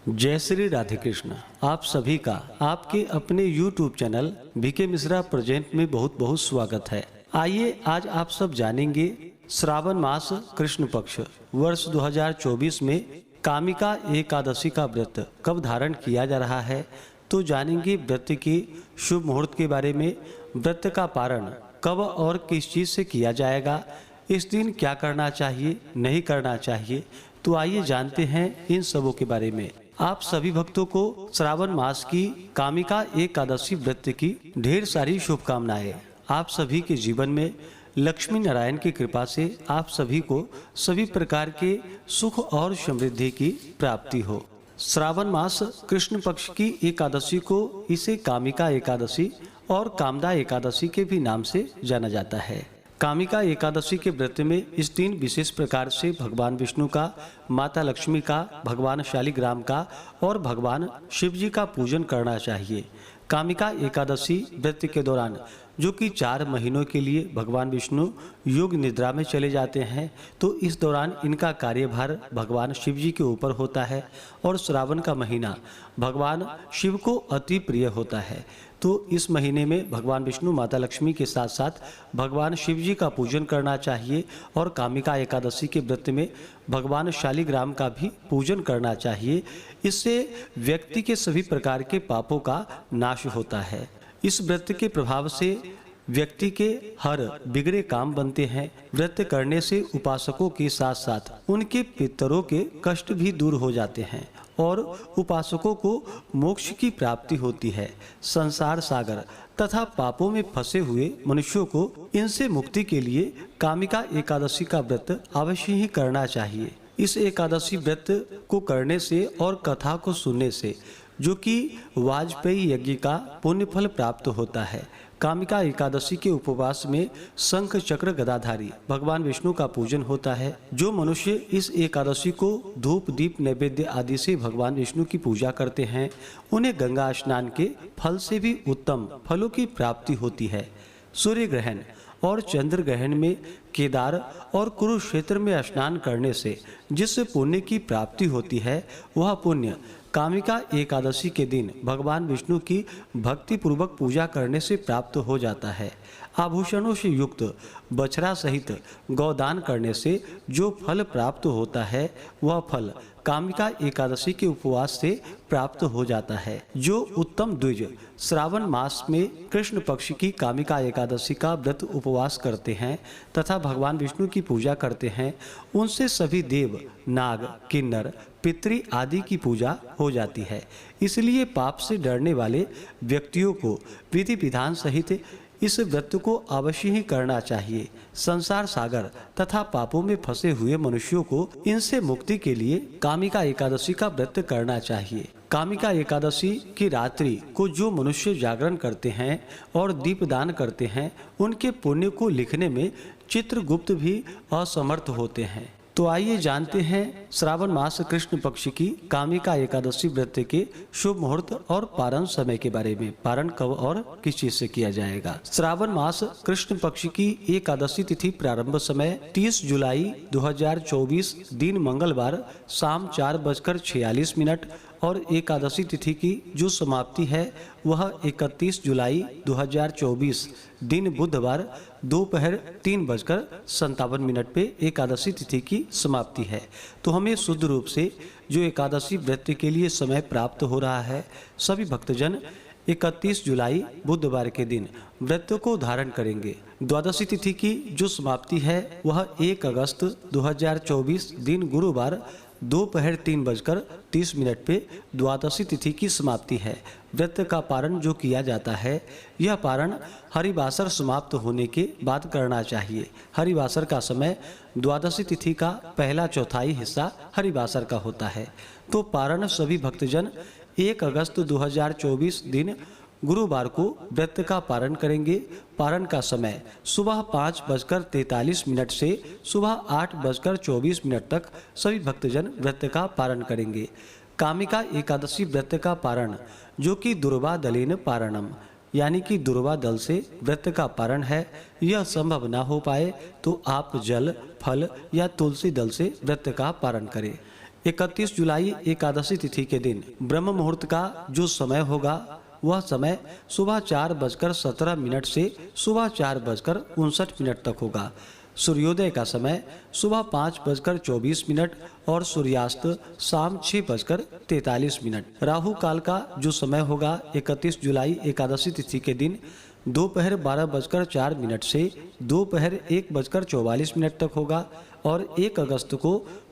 जय श्री राधे कृष्ण। आप सभी का आपके अपने YouTube channel B K Mishra present में बहुत बहुत स्वागत है। आइए आज आप सब जानेंगे श्रावण मास कृष्ण पक्ष वर्ष 2024 में कामिका एकादशी का व्रत कब धारण किया जा रहा है। तो जानेंगे व्रत के शुभ मुहूर्त के बारे में, व्रत का पारण कब और किस चीज़ से किया जाएगा, इस दिन क्या करना चाहिए नहीं करना चाहिए। तो आइए जानते हैं इन सबों के बारे में। आप सभी भक्तों को श्रावण मास की कामिका एकादशी व्रत की ढेर सारी शुभकामनाएं। आप सभी के जीवन में लक्ष्मी नारायण की कृपा से आप सभी को सभी प्रकार के सुख और समृद्धि की प्राप्ति हो। श्रावण मास कृष्ण पक्ष की एकादशी को इसे कामिका एकादशी और कामदा एकादशी के भी नाम से जाना जाता है। कामिका एकादशी के व्रत में इस दिन विशेष प्रकार से भगवान विष्णु का, माता लक्ष्मी का, भगवान शालिग्राम का और भगवान शिव जी का पूजन करना चाहिए। कामिका एकादशी व्रत के दौरान जो कि 4 महीनों के लिए भगवान विष्णु योग निद्रा में चले जाते हैं, तो इस दौरान इनका कार्यभार भगवान शिव जी के ऊपर होता है और श्रावण का महीना भगवान शिव को अति प्रिय होता है। तो इस महीने में भगवान विष्णु, माता लक्ष्मी के साथ साथ भगवान शिव जी का पूजन करना चाहिए और कामिका एकादशी के व्रत में भगवान शालिग्राम का भी पूजन करना चाहिए। इससे व्यक्ति के सभी प्रकार के पापों का नाश होता है। इस व्रत के प्रभाव से व्यक्ति के हर बिगड़े काम बनते हैं। व्रत करने से उपासकों के साथ साथ उनके पितरों के कष्ट भी दूर हो जाते हैं और उपासकों को मोक्ष की प्राप्ति होती है। संसार सागर तथा पापों में फंसे हुए मनुष्यों को इनसे मुक्ति के लिए कामिका एकादशी का व्रत अवश्य ही करना चाहिए। इस एकादशी व्रत को करने से और कथा को सुनने से जो कि वाजपेयी यज्ञ का पुण्य फल प्राप्त होता है। कामिका एकादशी के उपवास में शंख चक्र गदाधारी भगवान विष्णु का पूजन होता है। जो मनुष्य इस एकादशी को धूप दीप नैवेद्य आदि से भगवान विष्णु की पूजा करते हैं, उन्हें गंगा स्नान के फल से भी उत्तम फलों की प्राप्ति होती है। सूर्य ग्रहण और चंद्र ग्रहण में केदार और कुरुक्षेत्र में स्नान करने से जिस पुण्य की प्राप्ति होती है, वह पुण्य कामिका एकादशी के दिन भगवान विष्णु की भक्ति पूर्वक पूजा करने से प्राप्त हो जाता है। आभूषणों से युक्त बछड़ा सहित गौदान करने से जो फल प्राप्त होता है, वह फल कामिका एकादशी के उपवास से प्राप्त हो जाता है। जो उत्तम द्विज श्रावण मास में कृष्ण पक्ष की कामिका एकादशी का व्रत उपवास करते हैं तथा भगवान विष्णु की पूजा करते हैं, उनसे सभी देव, नाग, किन्नर, पितृ आदि की पूजा हो जाती है। इसलिए पाप से डरने वाले व्यक्तियों को विधि विधान सहित इस व्रत को अवश्य ही करना चाहिए। संसार सागर तथा पापों में फंसे हुए मनुष्यों को इनसे मुक्ति के लिए कामिका एकादशी का व्रत करना चाहिए। कामिका एकादशी की रात्रि को जो मनुष्य जागरण करते हैं और दीपदान करते हैं, उनके पुण्य को लिखने में चित्रगुप्त भी असमर्थ होते हैं। तो आइए जानते हैं श्रावण मास कृष्ण पक्ष की कामिका एकादशी व्रत के शुभ मुहूर्त और पारण समय के बारे में। पारण कब और किस चीज से किया जाएगा। श्रावण मास कृष्ण पक्ष की एकादशी तिथि प्रारंभ समय 30 जुलाई 2024 दिन मंगलवार शाम 4:46 और एकादशी तिथि की जो समाप्ति है वह 31 जुलाई 2024 दिन बुधवार दोपहर 3:57 पे एकादशी तिथि की समाप्ति है। तो हमें शुद्ध रूप से जो एकादशी व्रत के लिए समय प्राप्त हो रहा है, सभी भक्तजन 31 जुलाई बुधवार के दिन व्रत को धारण करेंगे। द्वादशी तिथि की जो समाप्ति है वह 1 अगस्त 2024 दिन गुरुवार दोपहर 3:30 पे द्वादशी तिथि की समाप्ति है। व्रत का पारण जो किया जाता है, यह पारण हरिवासर समाप्त होने के बाद करना चाहिए। हरिवासर का समय द्वादशी तिथि का पहला चौथाई हिस्सा हरिवासर का होता है। तो पारण सभी भक्तजन 1 अगस्त 2024 दिन गुरुवार को व्रत का पारण करेंगे। पारण का समय सुबह 5:43 से सुबह 8:24 तक सभी भक्तजन व्रत का पारण करेंगे। कामिका एकादशी व्रत का पारण जो कि दुर्वा दलेन पारणम यानी कि दुर्वा दल से व्रत का पारण है, यह संभव न हो पाए तो आप जल, फल या तुलसी दल से व्रत का पारण करें। 31 जुलाई एकादशी तिथि के दिन ब्रह्म मुहूर्त का जो समय होगा वह समय सुबह 4:17 से सुबह 4:59 तक होगा। सूर्योदय का समय सुबह 5:24 और सूर्यास्त शाम 6:43। राहु काल का जो समय होगा 31 जुलाई एकादशी तिथि के दिन दोपहर 12:04 से दोपहर 1:44 तक होगा और 1 अगस्त को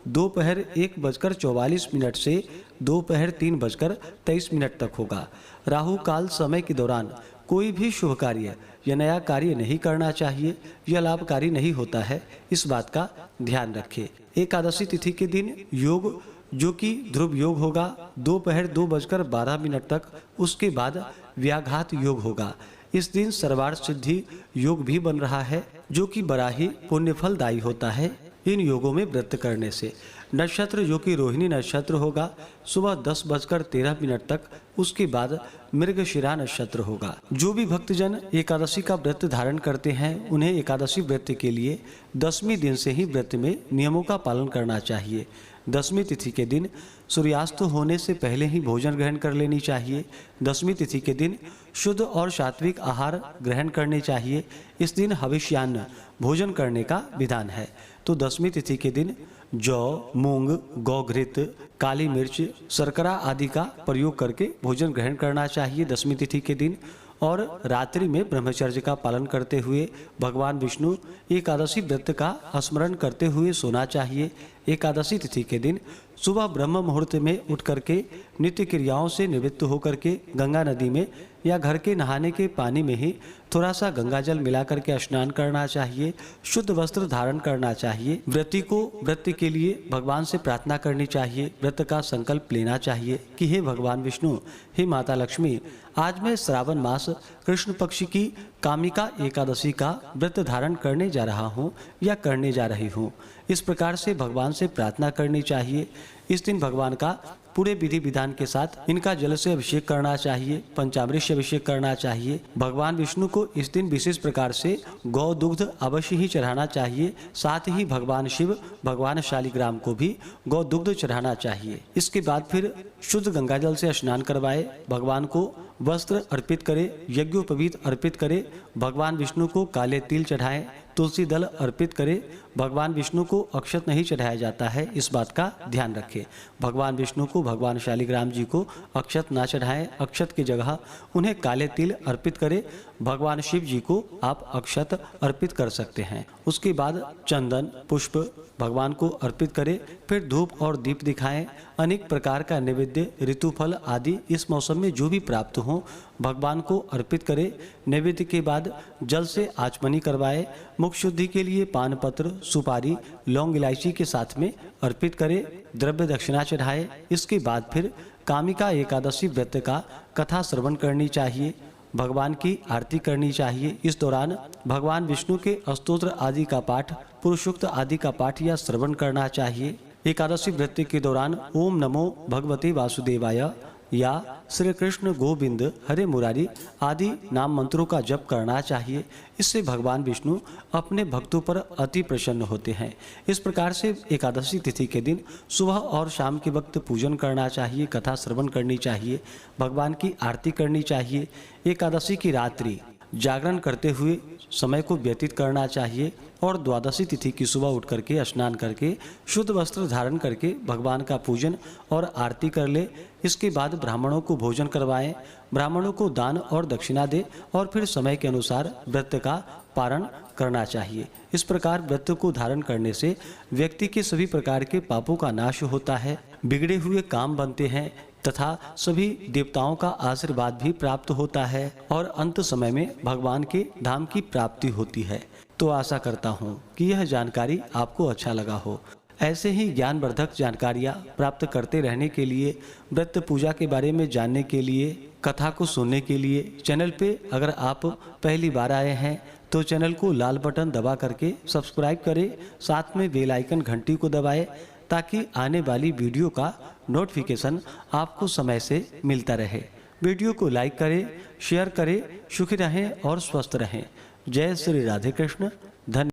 दोपहर 1:44 से दोपहर 3:23 तक होगा। राहु काल समय के दौरान कोई भी शुभ कार्य या नया कार्य नहीं करना चाहिए, यह लाभकारी नहीं होता है, इस बात का ध्यान रखें। एकादशी तिथि के दिन योग जो कि ध्रुव योग होगा दोपहर 2:12 तक, उसके बाद व्याघात योग होगा। इस दिन सर्वार्थ सिद्धि योग भी बन रहा है जो कि बड़ा ही पुण्य फलदायी होता है इन योगों में व्रत करने से। नक्षत्र जो कि रोहिणी नक्षत्र होगा सुबह 10:13 तक, उसके बाद मृगशिरा नक्षत्र होगा। जो भी भक्तजन एकादशी का व्रत धारण करते हैं उन्हें एकादशी व्रत के लिए 10वें दिन से ही व्रत में नियमों का पालन करना चाहिए। 10वीं तिथि के दिन सूर्यास्त होने से पहले ही भोजन ग्रहण कर लेनी चाहिए। 10वीं तिथि के दिन शुद्ध और सात्विक आहार ग्रहण करने चाहिए। इस दिन हविष्यान्न भोजन करने का विधान है। तो 10वीं तिथि के दिन जौ, मूंग, गौघृत, काली मिर्च, शर्करा आदि का प्रयोग करके भोजन ग्रहण करना चाहिए 10वीं तिथि के दिन। और रात्रि में ब्रह्मचर्य का पालन करते हुए भगवान विष्णु एकादशी व्रत का स्मरण करते हुए सोना चाहिए। एकादशी तिथि के दिन सुबह ब्रह्म मुहूर्त में उठ करके नित्य क्रियाओं से निवृत्त होकर के गंगा नदी में या घर के नहाने के पानी में ही थोड़ा सा गंगा जल मिला करके स्नान करना चाहिए। शुद्ध वस्त्र धारण करना चाहिए। व्रती को व्रत के लिए भगवान से प्रार्थना करनी चाहिए। व्रत का संकल्प लेना चाहिए कि हे भगवान विष्णु, हे माता लक्ष्मी, आज मैं श्रावण मास कृष्ण पक्ष की कामिका एकादशी का व्रत धारण करने जा रहा हूँ या करने जा रही हूँ। इस प्रकार से भगवान से प्रार्थना करनी चाहिए। इस दिन भगवान का पूरे विधि विधान के साथ इनका जल से अभिषेक करना चाहिए, पंचामृत से अभिषेक करना चाहिए। भगवान विष्णु को इस दिन विशेष प्रकार से गौ दुग्ध अवश्य ही चढ़ाना चाहिए। साथ ही भगवान शिव, भगवान शालिग्राम को भी गौ दुग्ध चढ़ाना चाहिए। इसके बाद फिर शुद्ध गंगा जल से स्नान करवाए, भगवान को वस्त्र अर्पित करे, यज्ञोपवीत अर्पित करे, भगवान विष्णु को काले तिल चढ़ाएं, तुलसी दल अर्पित करे। भगवान विष्णु को अक्षत नहीं चढ़ाया जाता है, इस बात का ध्यान रखें। भगवान विष्णु को, भगवान शालिग्राम जी को अक्षत ना चढ़ाएं, अक्षत की जगह उन्हें काले तिल अर्पित करें। भगवान शिव जी को आप अक्षत अर्पित कर सकते हैं। उसके बाद चंदन पुष्प भगवान को अर्पित करें। फिर धूप और दीप दिखाएं। अनेक प्रकार का नैवेद्य, ऋतुफल आदि इस मौसम में जो भी प्राप्त हो भगवान को अर्पित करें। नैवेद्य के बाद जल से आचमनी करवाए। मुख शुद्धि के लिए पान पत्र, सुपारी, लौंग, इलायची के साथ में अर्पित करें। द्रव्य दक्षिणा चढ़ाए। इसके बाद फिर कामिका एकादशी व्रत का कथा श्रवण करनी चाहिए, भगवान की आरती करनी चाहिए। इस दौरान भगवान विष्णु के स्तोत्र आदि का पाठ, पुरुषोक्त आदि का पाठ या श्रवण करना चाहिए। एकादशी व्रत के दौरान ओम नमो भगवते वासुदेवाय या श्री कृष्ण गोविंद हरे मुरारी आदि नाम मंत्रों का जप करना चाहिए। इससे भगवान विष्णु अपने भक्तों पर अति प्रसन्न होते हैं। इस प्रकार से एकादशी तिथि के दिन सुबह और शाम के वक्त पूजन करना चाहिए, कथा श्रवण करनी चाहिए, भगवान की आरती करनी चाहिए। एकादशी की रात्रि जागरण करते हुए समय को व्यतीत करना चाहिए और द्वादशी तिथि की सुबह उठ करके स्नान करके शुद्ध वस्त्र धारण करके भगवान का पूजन और आरती कर ले। इसके बाद ब्राह्मणों को भोजन करवाएं, ब्राह्मणों को दान और दक्षिणा दे और फिर समय के अनुसार व्रत का पारण करना चाहिए। इस प्रकार व्रत को धारण करने से व्यक्ति के सभी प्रकार के पापों का नाश होता है, बिगड़े हुए काम बनते हैं तथा सभी देवताओं का आशीर्वाद भी प्राप्त होता है और अंत समय में भगवान के धाम की प्राप्ति होती है। तो आशा करता हूँ कि यह जानकारी आपको अच्छा लगा हो। ऐसे ही ज्ञानवर्धक जानकारियाँ प्राप्त करते रहने के लिए, व्रत पूजा के बारे में जानने के लिए, कथा को सुनने के लिए चैनल पे अगर आप पहली बार आए हैं तो चैनल को लाल बटन दबा करके सब्सक्राइब करें, साथ में बेल आइकन घंटी को दबाएं ताकि आने वाली वीडियो का नोटिफिकेशन आपको समय से मिलता रहे। वीडियो को लाइक करें, शेयर करें। सुखी रहें और स्वस्थ रहें। जय श्री राधे कृष्ण। धन्यवाद।